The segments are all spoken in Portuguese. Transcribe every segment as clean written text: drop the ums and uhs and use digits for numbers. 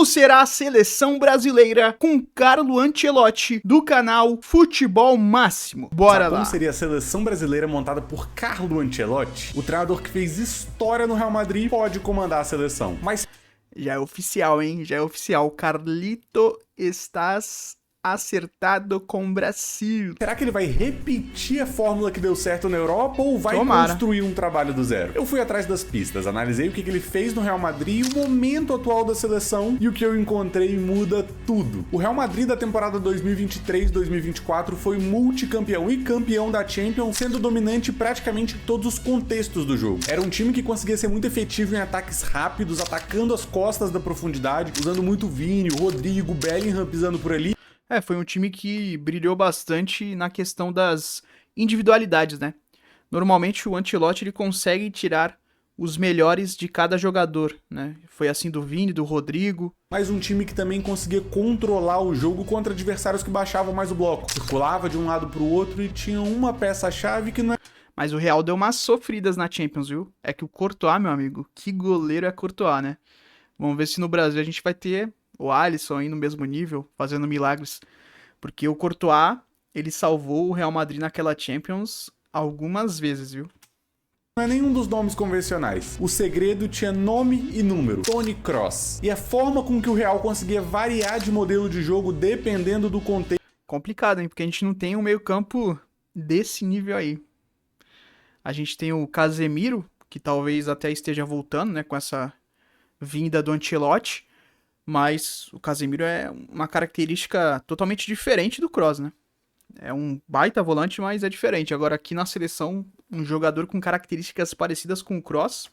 Como será a seleção brasileira com Carlo Ancelotti do canal Futebol Máximo? Bora lá! Como seria a seleção brasileira montada por Carlo Ancelotti? O treinador que fez história no Real Madrid pode comandar a seleção. Mas já é oficial, hein? Já é oficial. Carlito, estás acertado com o Brasil. será que ele vai repetir a fórmula que deu certo na Europa ou vai construir um trabalho do zero? Eu fui atrás das pistas, analisei o que ele fez no Real Madrid, o momento atual da seleção e o que eu encontrei muda tudo. O Real Madrid da temporada 2023-2024 foi multicampeão e campeão da Champions, sendo dominante praticamente em todos os contextos do jogo. Era um time que conseguia ser muito efetivo em ataques rápidos, atacando as costas da profundidade, usando muito Vini, Rodrigo, Bellingham pisando por ali. Foi um time que brilhou bastante na questão das individualidades, né? Normalmente o Ancelotti ele consegue tirar os melhores de cada jogador, né? Foi assim do Vini, do Rodrigo. Mas um time que também conseguia controlar o jogo contra adversários que baixavam mais o bloco. Circulava de um lado pro outro e tinha uma peça-chave que não é... Mas o Real deu umas sofridas na Champions, viu? É que o Courtois, meu amigo, que goleiro é Courtois, né? Vamos ver se no Brasil a gente vai ter o Alisson aí no mesmo nível, fazendo milagres. Porque o Courtois, ele salvou o Real Madrid naquela Champions algumas vezes, viu? Não é nenhum dos nomes convencionais. O segredo tinha nome e número. Toni Kroos. E a forma com que o Real conseguia variar de modelo de jogo dependendo do contexto. Complicado, hein? Porque a gente não tem um meio-campo desse nível aí. A gente tem o Casemiro, que talvez até esteja voltando, né? Com essa vinda do Ancelotti. Mas o Casemiro é uma característica totalmente diferente do Kroos, né? É um baita volante, mas é diferente. Agora aqui na seleção, um jogador com características parecidas com o Kroos.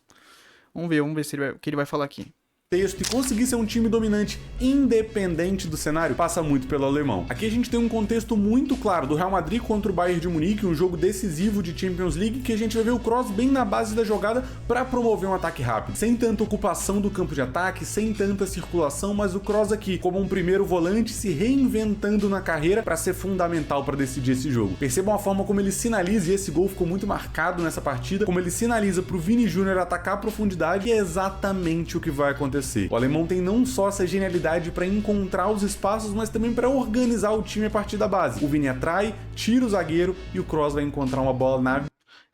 Vamos ver se o que ele vai falar aqui. E conseguir ser um time dominante independente do cenário passa muito pelo alemão. Aqui a gente tem um contexto muito claro do Real Madrid contra o Bayern de Munique, um jogo decisivo de Champions League que a gente vai ver o Kroos bem na base da jogada para promover um ataque rápido, sem tanta ocupação do campo de ataque, sem tanta circulação, mas o Kroos aqui como um primeiro volante se reinventando na carreira para ser fundamental para decidir esse jogo. Percebam a forma como ele sinaliza, e esse gol ficou muito marcado nessa partida, como ele sinaliza para o Vini Júnior atacar a profundidade, e é exatamente o que vai acontecer. O alemão tem não só essa genialidade para encontrar os espaços, mas também para organizar o time a partir da base. O Vini atrai, tira o zagueiro e o Kroos vai encontrar uma bola na...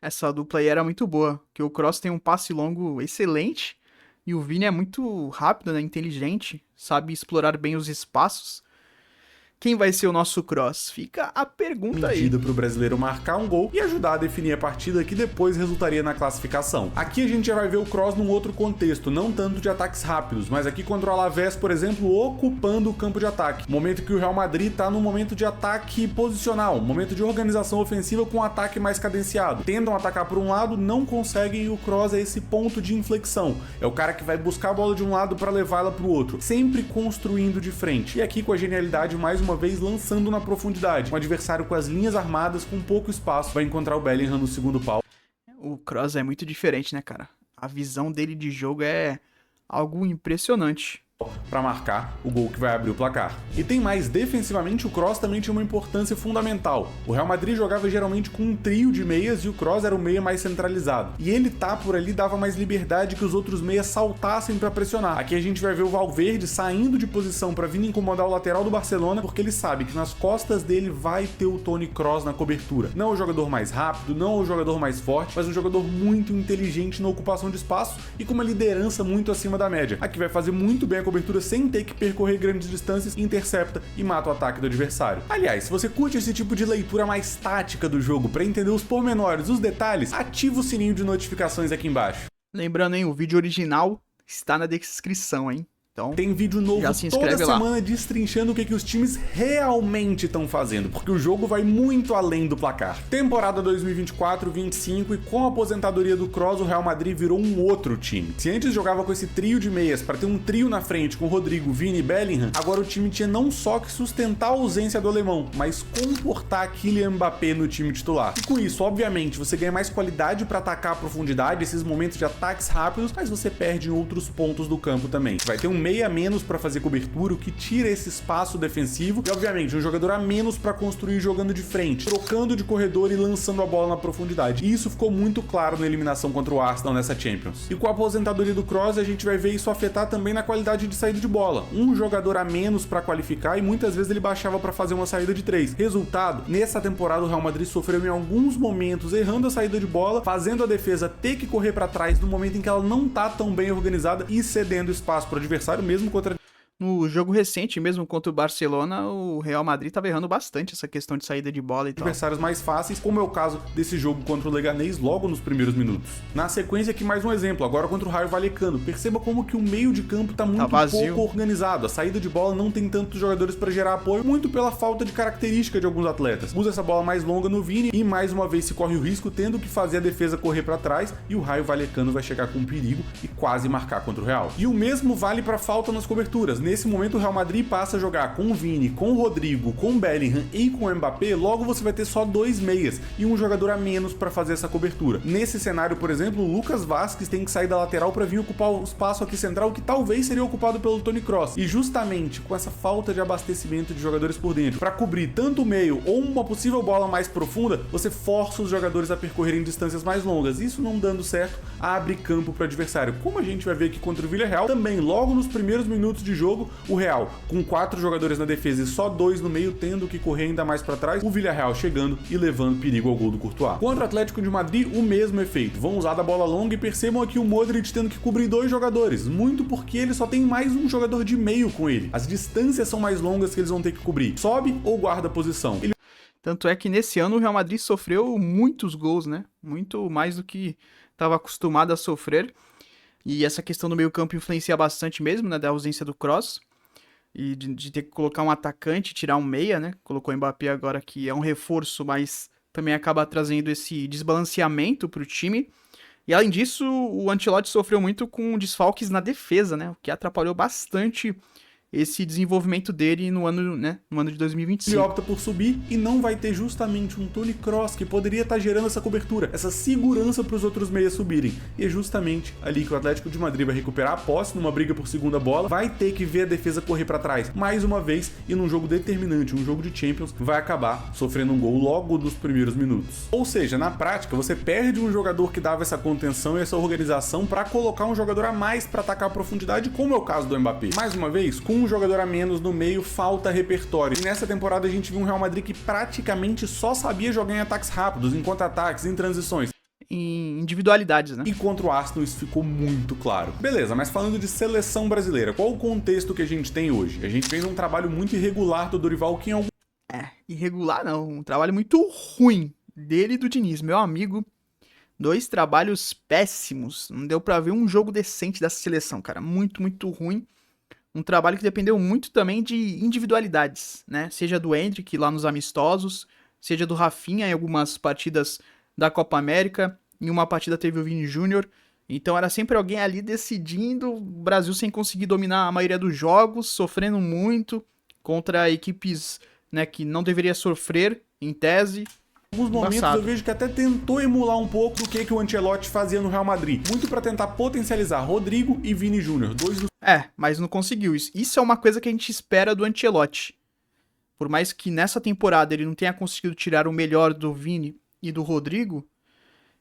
Essa dupla aí era muito boa, porque o Kroos tem um passe longo excelente e o Vini é muito rápido, né, inteligente, sabe explorar bem os espaços. Quem vai ser o nosso Kroos? Fica a pergunta aí. Medida para o brasileiro marcar um gol e ajudar a definir a partida que depois resultaria na classificação. Aqui a gente já vai ver o Kroos num outro contexto, não tanto de ataques rápidos, mas aqui contra o Alavés, por exemplo, ocupando o campo de ataque. Momento que o Real Madrid está num momento de ataque posicional, momento de organização ofensiva com um ataque mais cadenciado. Tentam atacar por um lado, não conseguem, e o Kroos é esse ponto de inflexão. É o cara que vai buscar a bola de um lado para levá-la para o outro, sempre construindo de frente. E aqui com a genialidade mais uma vez lançando na profundidade. Um adversário com as linhas armadas, com pouco espaço, vai encontrar o Bellingham no segundo pau. O Kroos é muito diferente, né, cara? A visão dele de jogo é algo impressionante para marcar o gol que vai abrir o placar. E tem mais, defensivamente o Kroos também tinha uma importância fundamental. O Real Madrid jogava geralmente com um trio de meias e o Kroos era o meia mais centralizado. E ele por ali dava mais liberdade que os outros meias saltassem para pressionar. Aqui a gente vai ver o Valverde saindo de posição para vir incomodar o lateral do Barcelona, porque ele sabe que nas costas dele vai ter o Toni Kroos na cobertura. Não é o jogador mais rápido, não é o jogador mais forte, mas um jogador muito inteligente na ocupação de espaço e com uma liderança muito acima da média. Aqui vai fazer muito bem a cobertura sem ter que percorrer grandes distâncias, intercepta e mata o ataque do adversário. Aliás, se você curte esse tipo de leitura mais tática do jogo para entender os pormenores, os detalhes, ativa o sininho de notificações aqui embaixo. Lembrando, hein, o vídeo original está na descrição, hein? Então, tem vídeo novo toda semana destrinchando o que os times realmente estão fazendo, porque o jogo vai muito além do placar. Temporada 2024-25 e com a aposentadoria do Kroos, o Real Madrid virou um outro time. Se antes jogava com esse trio de meias para ter um trio na frente com Rodrigo, Vini e Bellingham, agora o time tinha não só que sustentar a ausência do alemão, mas comportar Kylian Mbappé no time titular. E com isso, obviamente, você ganha mais qualidade para atacar a profundidade, esses momentos de ataques rápidos, mas você perde em outros pontos do campo também. Vai ter um meia a menos para fazer cobertura, o que tira esse espaço defensivo, e obviamente um jogador a menos para construir jogando de frente, trocando de corredor e lançando a bola na profundidade. E isso ficou muito claro na eliminação contra o Arsenal nessa Champions. E com a aposentadoria do Kroos, a gente vai ver isso afetar também na qualidade de saída de bola. Um jogador a menos para qualificar e muitas vezes ele baixava para fazer uma saída de 3. Resultado, nessa temporada o Real Madrid sofreu em alguns momentos errando a saída de bola, fazendo a defesa ter que correr para trás no momento em que ela não tá tão bem organizada e cedendo espaço para o adversário mesmo contra. No jogo recente, mesmo contra o Barcelona, o Real Madrid tava errando bastante essa questão de saída de bola e tal. Adversários mais fáceis, como é o caso desse jogo contra o Leganés logo nos primeiros minutos. Na sequência aqui mais um exemplo, agora contra o Rayo Vallecano. Perceba como que o meio de campo tá muito pouco organizado. A saída de bola não tem tantos jogadores para gerar apoio, muito pela falta de característica de alguns atletas. Usa essa bola mais longa no Vini e mais uma vez se corre o risco tendo que fazer a defesa correr para trás e o Rayo Vallecano vai chegar com perigo e quase marcar contra o Real. E o mesmo vale para falta nas coberturas. Nesse momento o Real Madrid passa a jogar com o Vini, com o Rodrigo, com o Bellingham e com o Mbappé, logo você vai ter só 2 meias e um jogador a menos para fazer essa cobertura. Nesse cenário, por exemplo, o Lucas Vazquez tem que sair da lateral para vir ocupar o espaço aqui central que talvez seria ocupado pelo Toni Kroos. E justamente com essa falta de abastecimento de jogadores por dentro, para cobrir tanto o meio ou uma possível bola mais profunda, você força os jogadores a percorrerem distâncias mais longas. Isso não dando certo, abre campo para o adversário. Como a gente vai ver aqui contra o Villarreal, também logo nos primeiros minutos de jogo, o Real, com 4 jogadores na defesa e só 2 no meio, tendo que correr ainda mais para trás, o Villarreal chegando e levando perigo ao gol do Courtois. Contra o Atlético de Madrid, o mesmo efeito. Vão usar da bola longa e percebam aqui o Modric tendo que cobrir 2 jogadores, muito porque ele só tem mais um jogador de meio com ele. As distâncias são mais longas que eles vão ter que cobrir. Sobe ou guarda a posição. Tanto é que nesse ano o Real Madrid sofreu muitos gols, né? Muito mais do que estava acostumado a sofrer. E essa questão do meio-campo influencia bastante mesmo, né? Da ausência do Kroos. E de ter que colocar um atacante, tirar um meia, né? Colocou o Mbappé agora, que é um reforço, mas também acaba trazendo esse desbalanceamento pro time. E além disso, o Ancelotti sofreu muito com desfalques na defesa, né? O que atrapalhou bastante esse desenvolvimento dele no ano, né, no ano de 2025. Ele opta por subir e não vai ter justamente um Toni Kroos que poderia estar gerando essa cobertura, essa segurança para os outros meias subirem. E é justamente ali que o Atlético de Madrid vai recuperar a posse numa briga por segunda bola, vai ter que ver a defesa correr para trás mais uma vez e num jogo determinante, um jogo de Champions, vai acabar sofrendo um gol logo nos primeiros minutos. Ou seja, na prática, você perde um jogador que dava essa contenção e essa organização para colocar um jogador a mais para atacar a profundidade, como é o caso do Mbappé. Mais uma vez, com um jogador a menos no meio, falta repertório. E nessa temporada a gente viu um Real Madrid que praticamente só sabia jogar em ataques rápidos, em contra-ataques, em transições. Em individualidades, né? E contra o Arsenal isso ficou muito claro. Beleza, mas falando de seleção brasileira, qual o contexto que a gente tem hoje? A gente fez um trabalho muito irregular do Dorival, que em algum... irregular não, um trabalho muito ruim dele e do Diniz, meu amigo. 2 trabalhos péssimos, não deu pra ver um jogo decente dessa seleção, cara, muito, muito ruim. Um trabalho que dependeu muito também de individualidades, né? Seja do Endrick lá nos amistosos, seja do Rafinha em algumas partidas da Copa América, em uma partida teve o Vini Júnior. Então era sempre alguém ali decidindo, o Brasil sem conseguir dominar a maioria dos jogos, sofrendo muito contra equipes, né, que não deveria sofrer, em tese. Em alguns momentos eu vejo que até tentou emular um pouco do que o Ancelotti fazia no Real Madrid. Muito para tentar potencializar Rodrigo e Vini Júnior, 2 dos... mas não conseguiu isso. Isso é uma coisa que a gente espera do Ancelotti. Por mais que nessa temporada ele não tenha conseguido tirar o melhor do Vini e do Rodrigo,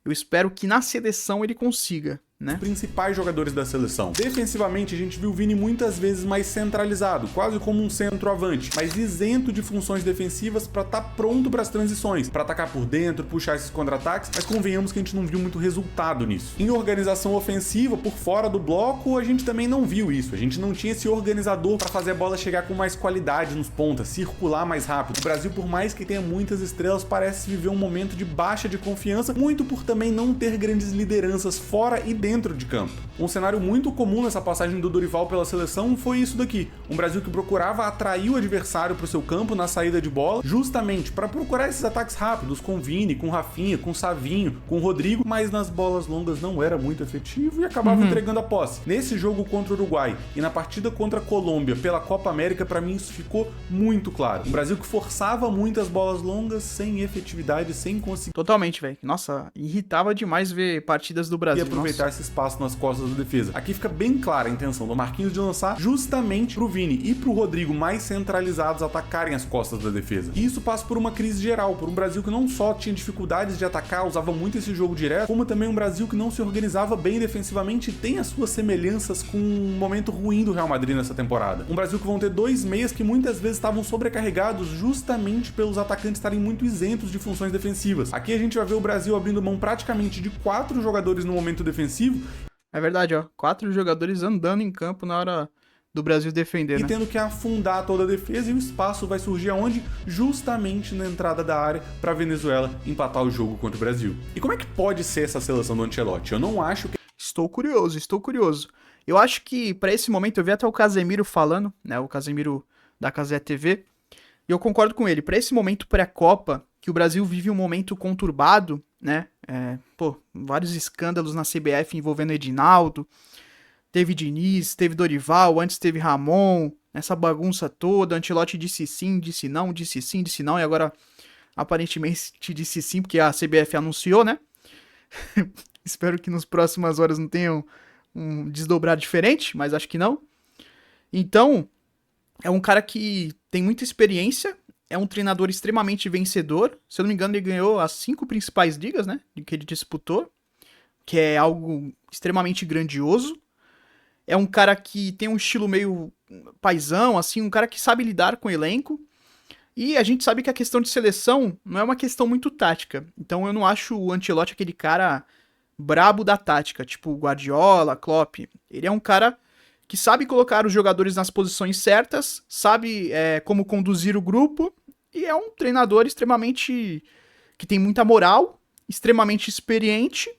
eu espero que na seleção ele consiga, né? Principais jogadores da seleção. Defensivamente, a gente viu o Vini muitas vezes mais centralizado, quase como um centroavante, mas isento de funções defensivas para estar pronto para as transições, para atacar por dentro, puxar esses contra-ataques, mas convenhamos que a gente não viu muito resultado nisso. Em organização ofensiva, por fora do bloco, a gente também não viu isso. A gente não tinha esse organizador para fazer a bola chegar com mais qualidade nos pontas, circular mais rápido. O Brasil, por mais que tenha muitas estrelas, parece viver um momento de baixa de confiança, muito por também não ter grandes lideranças fora e dentro de campo. Um cenário muito comum nessa passagem do Dorival pela seleção foi isso daqui. Um Brasil que procurava atrair o adversário para o seu campo na saída de bola, justamente para procurar esses ataques rápidos com Vini, com Rafinha, com Savinho, com Rodrigo, mas nas bolas longas não era muito efetivo e acabava entregando a posse. Nesse jogo contra o Uruguai e na partida contra a Colômbia pela Copa América, para mim isso ficou muito claro. Um Brasil que forçava muitas bolas longas sem efetividade, sem conseguir... Totalmente, velho. Nossa, irritava demais ver partidas do Brasil. E aproveitar criasse espaço nas costas da defesa. Aqui fica bem clara a intenção do Marquinhos de lançar justamente pro Vini e pro Rodrigo mais centralizados atacarem as costas da defesa. E isso passa por uma crise geral, por um Brasil que não só tinha dificuldades de atacar, usava muito esse jogo direto, como também um Brasil que não se organizava bem defensivamente e tem as suas semelhanças com um momento ruim do Real Madrid nessa temporada. Um Brasil que vão ter dois meias que muitas vezes estavam sobrecarregados justamente pelos atacantes estarem muito isentos de funções defensivas. Aqui a gente vai ver o Brasil abrindo mão praticamente de 4 jogadores no momento defensivo. É verdade, ó. 4 jogadores andando em campo na hora do Brasil defender, né? E tendo que afundar toda a defesa, e o espaço vai surgir aonde? Justamente na entrada da área para a Venezuela empatar o jogo contra o Brasil. E como é que pode ser essa seleção do Ancelotti? Eu não acho que... Estou curioso. Eu acho que para esse momento, eu vi até o Casemiro falando, né? O Casemiro da Cazé TV, e eu concordo com ele. Para esse momento pré-Copa, que o Brasil vive um momento conturbado, né? Vários escândalos na CBF envolvendo Edinaldo, teve Diniz, teve Dorival, antes teve Ramon, essa bagunça toda, Ancelotti disse sim, disse não, disse sim, disse não, e agora aparentemente disse sim, porque a CBF anunciou, né? Espero que nas próximas horas não tenham um desdobrar diferente, mas acho que não. Então, é um cara que tem muita experiência, é um treinador extremamente vencedor, se eu não me engano ele ganhou as 5 principais ligas, né, que ele disputou, que é algo extremamente grandioso. É um cara que tem um estilo meio paizão, assim, um cara que sabe lidar com o elenco. E a gente sabe que a questão de seleção não é uma questão muito tática. Então eu não acho o Ancelotti aquele cara brabo da tática, tipo Guardiola, Klopp. Ele é um cara que sabe colocar os jogadores nas posições certas, sabe como conduzir o grupo, e é um treinador extremamente... que tem muita moral, extremamente experiente,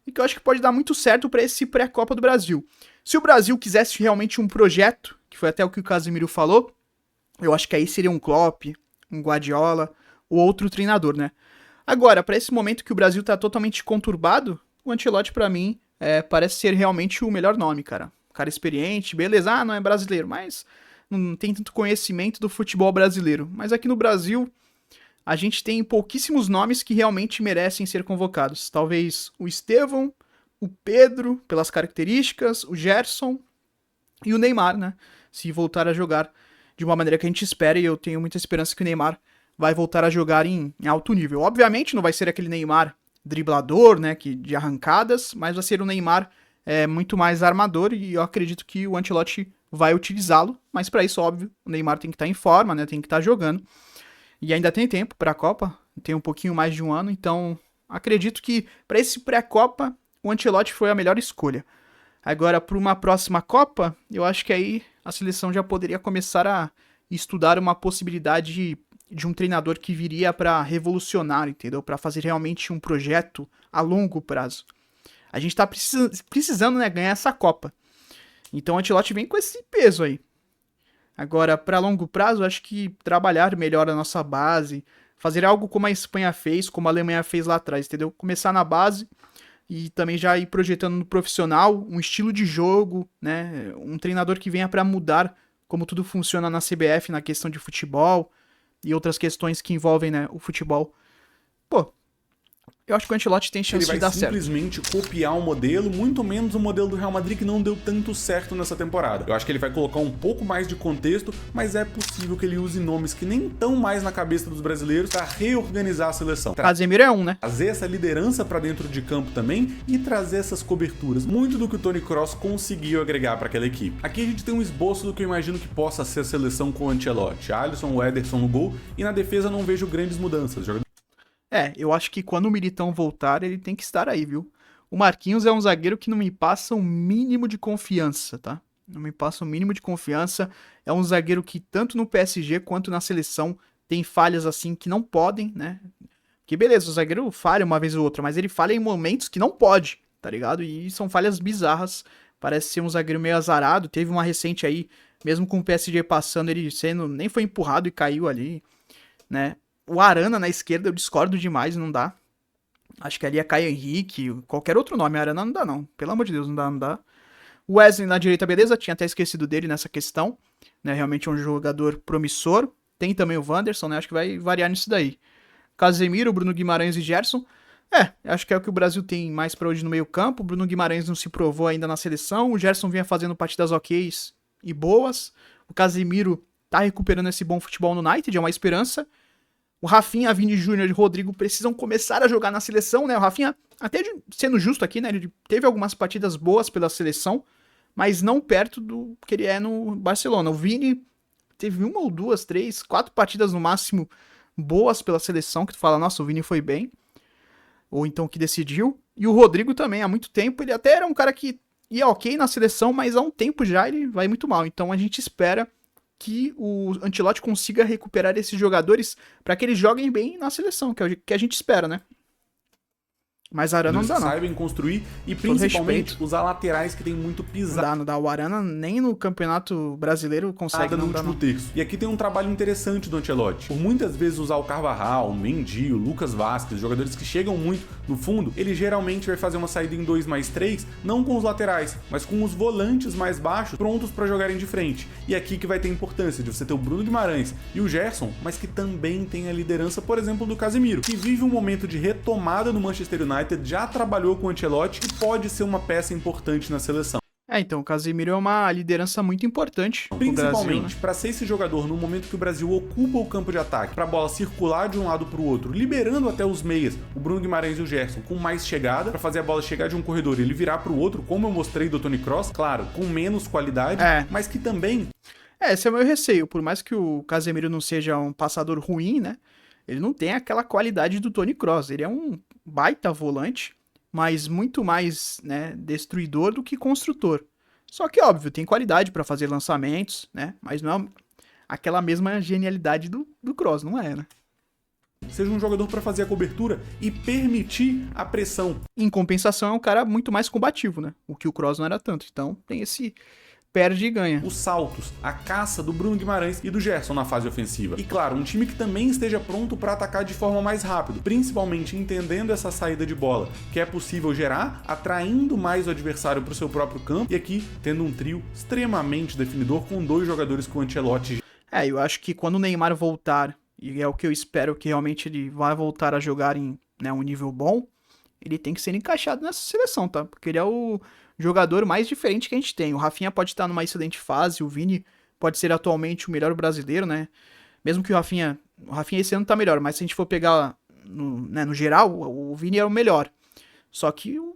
e que eu acho que pode dar muito certo para esse pré-Copa do Brasil. Se o Brasil quisesse realmente um projeto, que foi até o que o Casemiro falou, eu acho que aí seria um Klopp, um Guardiola, ou outro treinador, né? Agora, para esse momento que o Brasil tá totalmente conturbado, o Ancelotti, para mim, parece ser realmente o melhor nome, cara. Um cara experiente, beleza, não é brasileiro, mas não tem tanto conhecimento do futebol brasileiro. Mas aqui no Brasil, a gente tem pouquíssimos nomes que realmente merecem ser convocados. Talvez o Estevão, o Pedro, pelas características, o Gerson e o Neymar, né? Se voltar a jogar de uma maneira que a gente espera, e eu tenho muita esperança que o Neymar vai voltar a jogar em alto nível. Obviamente não vai ser aquele Neymar driblador, né, de arrancadas, mas vai ser um Neymar muito mais armador, e eu acredito que o Ancelotti vai utilizá-lo, mas para isso, óbvio, o Neymar tem que estar em forma, né, tem que estar jogando, e ainda tem tempo para a Copa, tem um pouquinho mais de um ano, então acredito que para esse pré-Copa, o Ancelotti foi a melhor escolha. Agora, para uma próxima Copa, eu acho que aí a seleção já poderia começar a estudar uma possibilidade de um treinador que viria para revolucionar, entendeu? Para fazer realmente um projeto a longo prazo. A gente tá precisando, né, ganhar essa Copa. Então o Ancelotti vem com esse peso aí. Agora, para longo prazo, acho que trabalhar melhor a nossa base, fazer algo como a Espanha fez, como a Alemanha fez lá atrás, entendeu? Começar na base e também já ir projetando no profissional um estilo de jogo, né? Um treinador que venha para mudar como tudo funciona na CBF, na questão de futebol e outras questões que envolvem, né, o futebol. Pô, eu acho que o Ancelotti tem chance de dar certo. Ele vai simplesmente copiar um modelo, muito menos o modelo do Real Madrid, que não deu tanto certo nessa temporada. Eu acho que ele vai colocar um pouco mais de contexto, mas é possível que ele use nomes que nem estão mais na cabeça dos brasileiros para reorganizar a seleção. Casemiro é um, né? Trazer essa liderança para dentro de campo também e trazer essas coberturas. Muito do que o Toni Kroos conseguiu agregar para aquela equipe. Aqui a gente tem um esboço do que eu imagino que possa ser a seleção com o Ancelotti. Alisson, o Ederson no gol, e na defesa não vejo grandes mudanças. Eu acho que quando o Militão voltar, ele tem que estar aí, viu? O Marquinhos é um zagueiro que não me passa um mínimo de confiança, tá? Não me passa um mínimo de confiança. É um zagueiro que tanto no PSG quanto na seleção tem falhas assim que não podem, né? Que beleza, o zagueiro falha uma vez ou outra, mas ele falha em momentos que não pode, tá ligado? E são falhas bizarras. Parece ser um zagueiro meio azarado. Teve uma recente aí, mesmo com o PSG passando, ele nem foi empurrado e caiu ali, né? O Arana na esquerda eu discordo demais, não dá. Acho que ali é Caio Henrique, qualquer outro nome. Arana não dá, não. Pelo amor de Deus, não dá. O Wesley na direita, beleza, tinha até esquecido dele nessa questão. Né? Realmente é um jogador promissor. Tem também o Wanderson, né? Acho que vai variar nisso daí. Casemiro, Bruno Guimarães e Gerson. Acho que é o que o Brasil tem mais pra hoje no meio campo. O Bruno Guimarães não se provou ainda na seleção. O Gerson vinha fazendo partidas ok e boas. O Casemiro tá recuperando esse bom futebol no United, é uma esperança. O Rafinha, Vini Júnior e Rodrigo precisam começar a jogar na seleção, né? O Rafinha, até sendo justo aqui, né? Ele teve algumas partidas boas pela seleção, mas não perto do que ele é no Barcelona. O Vini teve 1 ou 2, 3, 4 partidas no máximo boas pela seleção, que tu fala, nossa, o Vini foi bem. Ou então que decidiu. E o Rodrigo também, há muito tempo, ele até era um cara que ia ok na seleção, mas há um tempo já ele vai muito mal. Então a gente espera que o Ancelotti consiga recuperar esses jogadores para que eles joguem bem na seleção, que é o que a gente espera, né? Mas a Arana não dá, não. Saibam construir e principalmente usar laterais que tem muito pisado. Não dá. O Arana nem no Campeonato Brasileiro consegue no último terço. E aqui tem um trabalho interessante do Ancelotti. Por muitas vezes usar o Carvajal, o Mendy, o Lucas Vázquez, jogadores que chegam muito no fundo, ele geralmente vai fazer uma saída em 2+3, não com os laterais, mas com os volantes mais baixos, prontos para jogarem de frente. E aqui que vai ter a importância de você ter o Bruno Guimarães e o Gerson, mas que também tem a liderança, por exemplo, do Casemiro, que vive um momento de retomada no Manchester United, já trabalhou com o Ancelotti e pode ser uma peça importante na seleção. Então, o Casemiro é uma liderança muito importante pro Brasil, principalmente né? Para ser esse jogador no momento que o Brasil ocupa o campo de ataque, para a bola circular de um lado para o outro, liberando até os meias, o Bruno Guimarães e o Gerson, com mais chegada, para fazer a bola chegar de um corredor e ele virar para o outro, como eu mostrei do Toni Kroos, claro, com menos qualidade, mas que também... Esse é o meu receio, por mais que o Casemiro não seja um passador ruim, né? Ele não tem aquela qualidade do Toni Kroos, ele é um baita volante, mas muito mais, né, destruidor do que construtor. Só que, óbvio, tem qualidade para fazer lançamentos, né? Mas não é aquela mesma genialidade do Kroos, não é, né? Seja um jogador para fazer a cobertura e permitir a pressão. Em compensação, é um cara muito mais combativo, né? O que o Kroos não era tanto. Então, tem esse perde e ganha. Os saltos, a caça do Bruno Guimarães e do Gerson na fase ofensiva. E claro, um time que também esteja pronto para atacar de forma mais rápida, principalmente entendendo essa saída de bola, que é possível gerar, atraindo mais o adversário para o seu próprio campo, e aqui tendo um trio extremamente definidor com 2 jogadores com o Ancelotti. Eu acho que quando o Neymar voltar, e é o que eu espero que realmente ele vai voltar a jogar em, né, um nível bom, ele tem que ser encaixado nessa seleção, tá? Porque ele é o jogador mais diferente que a gente tem. O Rafinha pode estar numa excelente fase, o Vini pode ser atualmente o melhor brasileiro, né? Mesmo que o Rafinha esse ano tá melhor, mas se a gente for pegar no geral, o Vini é o melhor. Só que o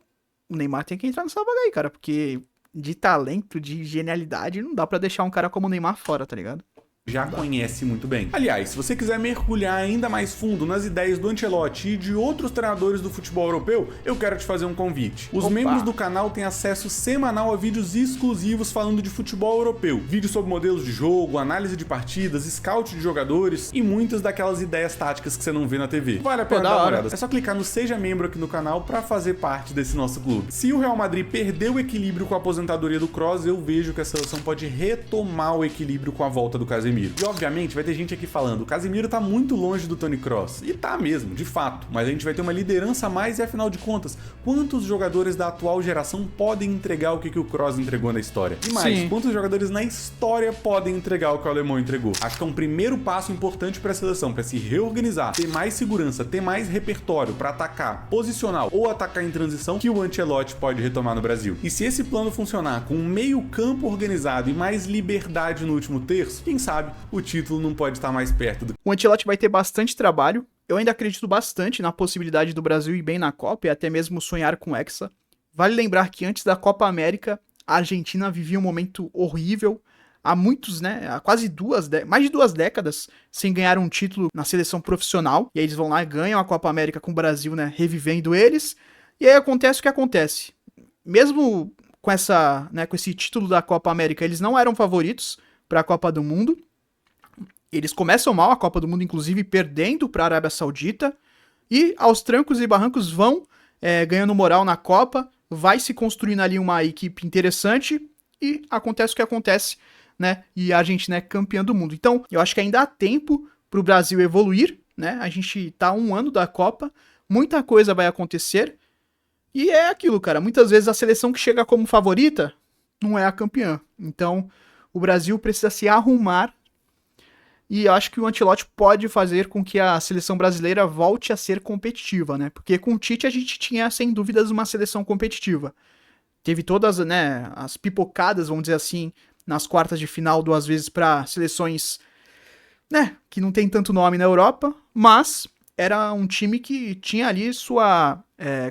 Neymar tem que entrar nessa vaga aí, cara, porque de talento, de genialidade, não dá pra deixar um cara como o Neymar fora, tá ligado? Já conhece muito bem. Aliás, se você quiser mergulhar ainda mais fundo nas ideias do Ancelotti e de outros treinadores do futebol europeu, eu quero te fazer um convite. Os membros do canal têm acesso semanal a vídeos exclusivos falando de futebol europeu. Vídeos sobre modelos de jogo, análise de partidas, scout de jogadores e muitas daquelas ideias táticas que você não vê na TV. Vale a pena dar uma olhada. É só clicar no Seja Membro aqui no canal para fazer parte desse nosso clube. Se o Real Madrid perdeu o equilíbrio com a aposentadoria do Kroos, eu vejo que a seleção pode retomar o equilíbrio com a volta do Casemiro. E obviamente vai ter gente aqui falando, o Casemiro tá muito longe do Toni Kroos. E tá mesmo, de fato. Mas a gente vai ter uma liderança a mais e afinal de contas, quantos jogadores da atual geração podem entregar o que o Kroos entregou na história? E mais, quantos jogadores na história podem entregar o que o alemão entregou? Acho que é um primeiro passo importante para a seleção, para se reorganizar, ter mais segurança, ter mais repertório para atacar posicional ou atacar em transição, que o Ancelotti pode retomar no Brasil. E se esse plano funcionar com um meio campo organizado e mais liberdade no último terço, quem sabe o título não pode estar mais perto do... O Ancelotti vai ter bastante trabalho. Eu ainda acredito bastante na possibilidade do Brasil ir bem na Copa e até mesmo sonhar com o Hexa. Vale lembrar que antes da Copa América, a Argentina vivia um momento horrível. Há muitos, né, há quase mais de 2 décadas sem ganhar um título na seleção profissional. E aí eles vão lá e ganham a Copa América com o Brasil, né, revivendo eles. E aí acontece o que acontece. Mesmo com esse título da Copa América, eles não eram favoritos para a Copa do Mundo. Eles começam mal a Copa do Mundo, inclusive perdendo para a Arábia Saudita, e aos trancos e barrancos vão ganhando moral na Copa, vai se construindo ali uma equipe interessante, e acontece o que acontece, né? E a Argentina é campeã do mundo. Então, eu acho que ainda há tempo para o Brasil evoluir, né? A gente tá a 1 ano da Copa, muita coisa vai acontecer, e é aquilo, cara. Muitas vezes a seleção que chega como favorita não é a campeã. Então, o Brasil precisa se arrumar e eu acho que o Ancelotti pode fazer com que a seleção brasileira volte a ser competitiva, né? Porque com o Tite a gente tinha, sem dúvidas, uma seleção competitiva. Teve todas, né, as pipocadas, vamos dizer assim, nas quartas de final, 2 vezes para seleções, né, que não tem tanto nome na Europa, mas era um time que tinha ali sua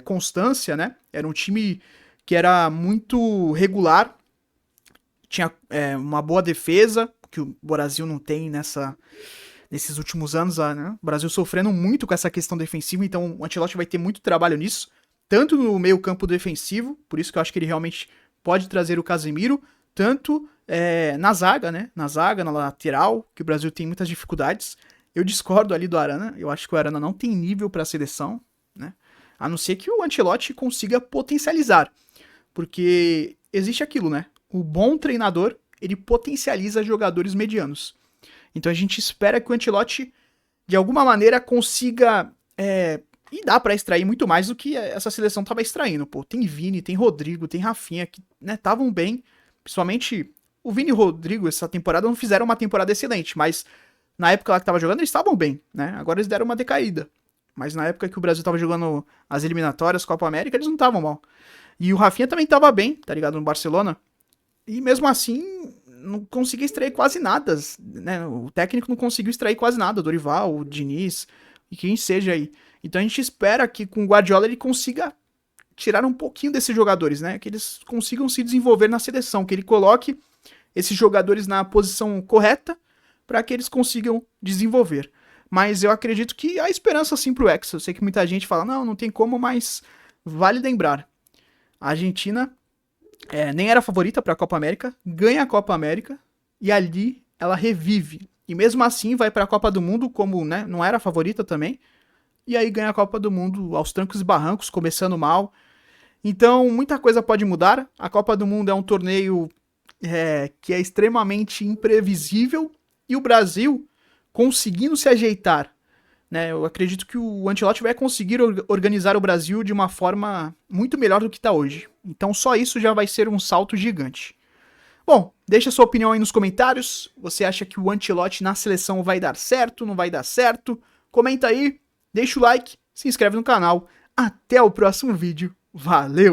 constância, né? Era um time que era muito regular, tinha uma boa defesa, que o Brasil não tem nesses últimos anos, né? O Brasil sofrendo muito com essa questão defensiva, então o Ancelotti vai ter muito trabalho nisso, tanto no meio campo defensivo, por isso que eu acho que ele realmente pode trazer o Casemiro, tanto na zaga, né? Na zaga, na lateral, que o Brasil tem muitas dificuldades. Eu discordo ali do Arana, eu acho que o Arana não tem nível para a seleção, né? A não ser que o Ancelotti consiga potencializar, porque existe aquilo, né? O bom treinador, ele potencializa jogadores medianos. Então a gente espera que o Ancelotti, de alguma maneira, consiga... e dá pra extrair muito mais do que essa seleção tava extraindo, pô. Tem Vini, tem Rodrigo, tem Rafinha, que estavam bem. Principalmente o Vini e o Rodrigo, essa temporada, não fizeram uma temporada excelente, mas na época lá que tava jogando, eles estavam bem, né? Agora eles deram uma decaída. Mas na época que o Brasil tava jogando as eliminatórias, Copa América, eles não estavam mal. E o Rafinha também tava bem, tá ligado? No Barcelona. E mesmo assim, não conseguia extrair quase nada, né? O técnico não conseguiu extrair quase nada, o Dorival, o Diniz, e quem seja aí. Então a gente espera que com o Guardiola ele consiga tirar um pouquinho desses jogadores, né? Que eles consigam se desenvolver na seleção, que ele coloque esses jogadores na posição correta para que eles consigam desenvolver. Mas eu acredito que há esperança sim pro Hexa. Eu sei que muita gente fala, não tem como, mas vale lembrar. A Argentina nem era favorita para a Copa América, ganha a Copa América e ali ela revive. E mesmo assim vai para a Copa do Mundo como, né, não era favorita também. E aí ganha a Copa do Mundo aos trancos e barrancos, começando mal. Então muita coisa pode mudar. A Copa do Mundo é um torneio que é extremamente imprevisível e o Brasil conseguindo se ajeitar, né? Eu acredito que o Ancelotti vai conseguir organizar o Brasil de uma forma muito melhor do que está hoje. Então só isso já vai ser um salto gigante. Bom, deixa sua opinião aí nos comentários. Você acha que o Ancelotti na seleção vai dar certo, não vai dar certo? Comenta aí, deixa o like, se inscreve no canal. Até o próximo vídeo. Valeu!